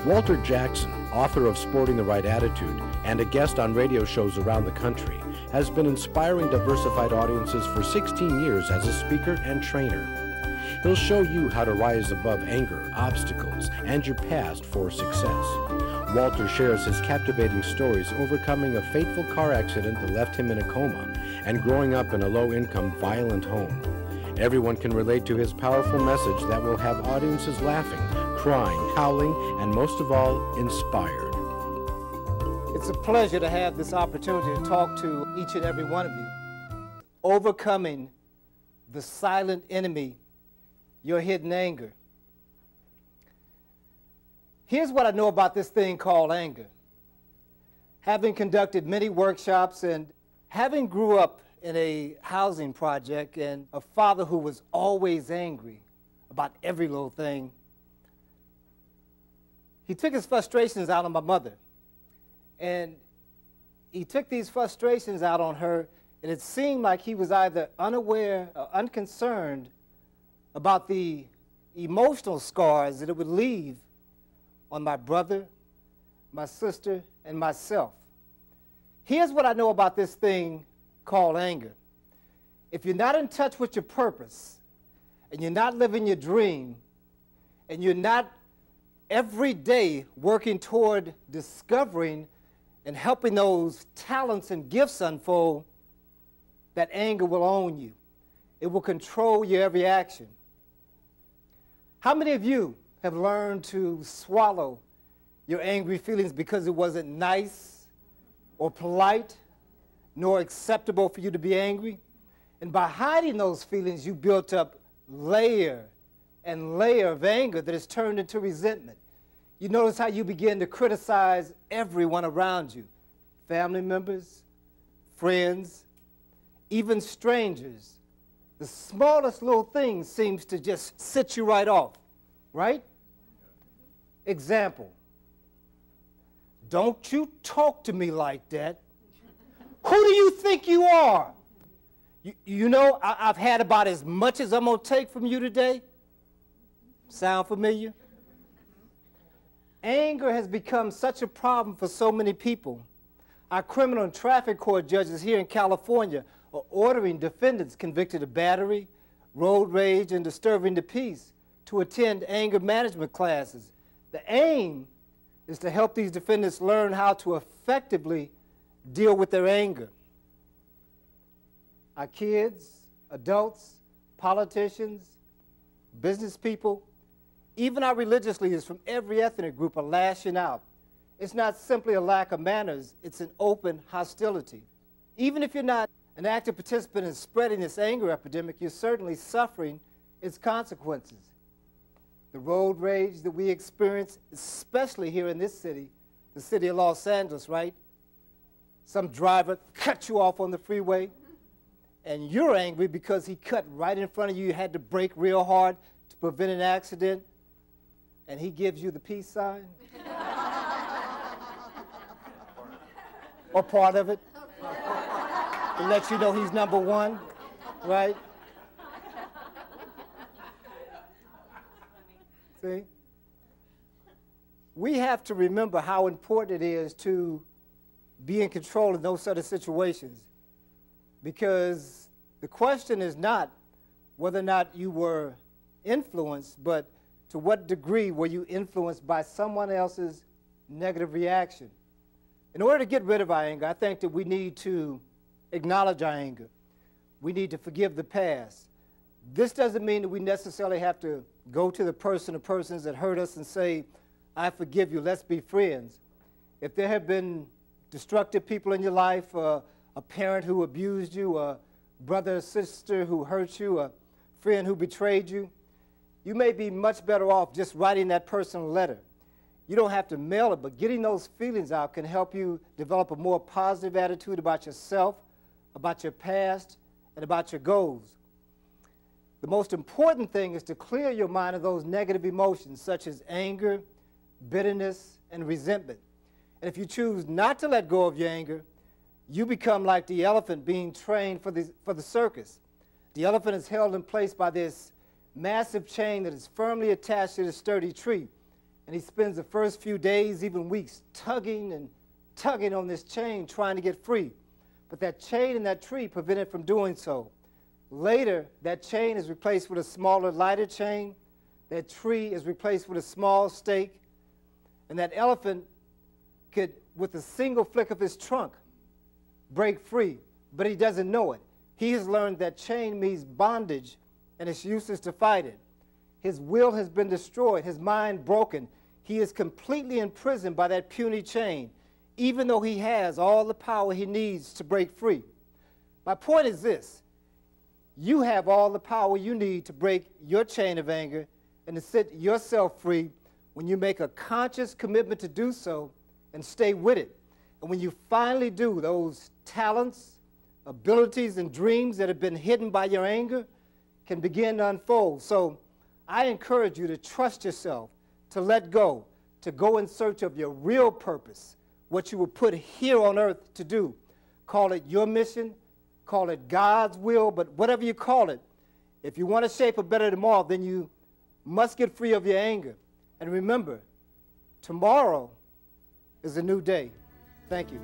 Walter Jackson, author of Sporting the Right Attitude and a guest on radio shows around the country, has been inspiring diversified audiences for 16 years as a speaker and trainer. He'll show you how to rise above anger, obstacles, and your past for success. Walter shares his captivating stories overcoming a fateful car accident that left him in a coma and growing up in a low-income, violent home. Everyone can relate to his powerful message that will have audiences laughing, crying, howling, and most of all, inspired. It's a pleasure to have this opportunity to talk to each and every one of you. Overcoming the silent enemy, your hidden anger. Here's what I know about this thing called anger. Having conducted many workshops and having grew up in a housing project and a father who was always angry about every little thing, he took his frustrations out on my mother. And he took these frustrations out on her, and it seemed like he was either unaware or unconcerned about the emotional scars that it would leave on my brother, my sister, and myself. Here's what I know about this thing called anger. If you're not in touch with your purpose, and you're not living your dream, and you're not every day working toward discovering and helping those talents and gifts unfold, that anger will own you. It will control your every action. How many of you have learned to swallow your angry feelings because it wasn't nice or polite nor acceptable for you to be angry? And by hiding those feelings, you built up layer and layer of anger that has turned into resentment. You notice how you begin to criticize everyone around you, family members, friends, even strangers. The smallest little thing seems to just set you right off, right? Example, don't you talk to me like that. Who do you think you are? You know, I've had about as much as I'm going to take from you today. Sound familiar? Anger has become such a problem for so many people. Our criminal and traffic court judges here in California are ordering defendants convicted of battery, road rage, and disturbing the peace to attend anger management classes. The aim is to help these defendants learn how to effectively deal with their anger. Our kids, adults, politicians, business people, even our religious leaders from every ethnic group are lashing out. It's not simply a lack of manners, it's an open hostility. Even if you're not an active participant in spreading this anger epidemic, you're certainly suffering its consequences. The road rage that we experience, especially here in this city, the city of Los Angeles, right? Some driver cut you off on the freeway, and you're angry because he cut right in front of you. You had to brake real hard to prevent an accident, and he gives you the peace sign? Or part of it, to let you know he's number one, right? See? We have to remember how important it is to be in control in those sort of situations, because the question is not whether or not you were influenced, but to what degree were you influenced by someone else's negative reaction. In order to get rid of our anger, I think that we need to acknowledge our anger. We need to forgive the past. This doesn't mean that we necessarily have to go to the person or persons that hurt us and say, I forgive you, let's be friends. If there have been destructive people in your life, a parent who abused you, a brother or sister who hurt you, a friend who betrayed you, you may be much better off just writing that person a letter. You don't have to mail it, but getting those feelings out can help you develop a more positive attitude about yourself, about your past, and about your goals. The most important thing is to clear your mind of those negative emotions such as anger, bitterness, and resentment. And if you choose not to let go of your anger, you become like the elephant being trained for the circus. The elephant is held in place by this massive chain that is firmly attached to the sturdy tree. And he spends the first few days, even weeks, tugging and tugging on this chain, trying to get free. But that chain and that tree prevent it from doing so. Later, that chain is replaced with a smaller, lighter chain. That tree is replaced with a small stake. And that elephant could, with a single flick of his trunk, break free. But he doesn't know it. He has learned that chain means bondage, and it's useless to fight it. His will has been destroyed, his mind broken. He is completely imprisoned by that puny chain, even though he has all the power he needs to break free. My point is this: you have all the power you need to break your chain of anger and to set yourself free when you make a conscious commitment to do so and stay with it. And when you finally do, those talents, abilities, and dreams that have been hidden by your anger can begin to unfold. So I encourage you to trust yourself, to let go, to go in search of your real purpose, what you were put here on earth to do. Call it your mission, call it God's will, but whatever you call it, if you want to shape a better tomorrow, then you must get free of your anger. And remember, tomorrow is a new day. Thank you.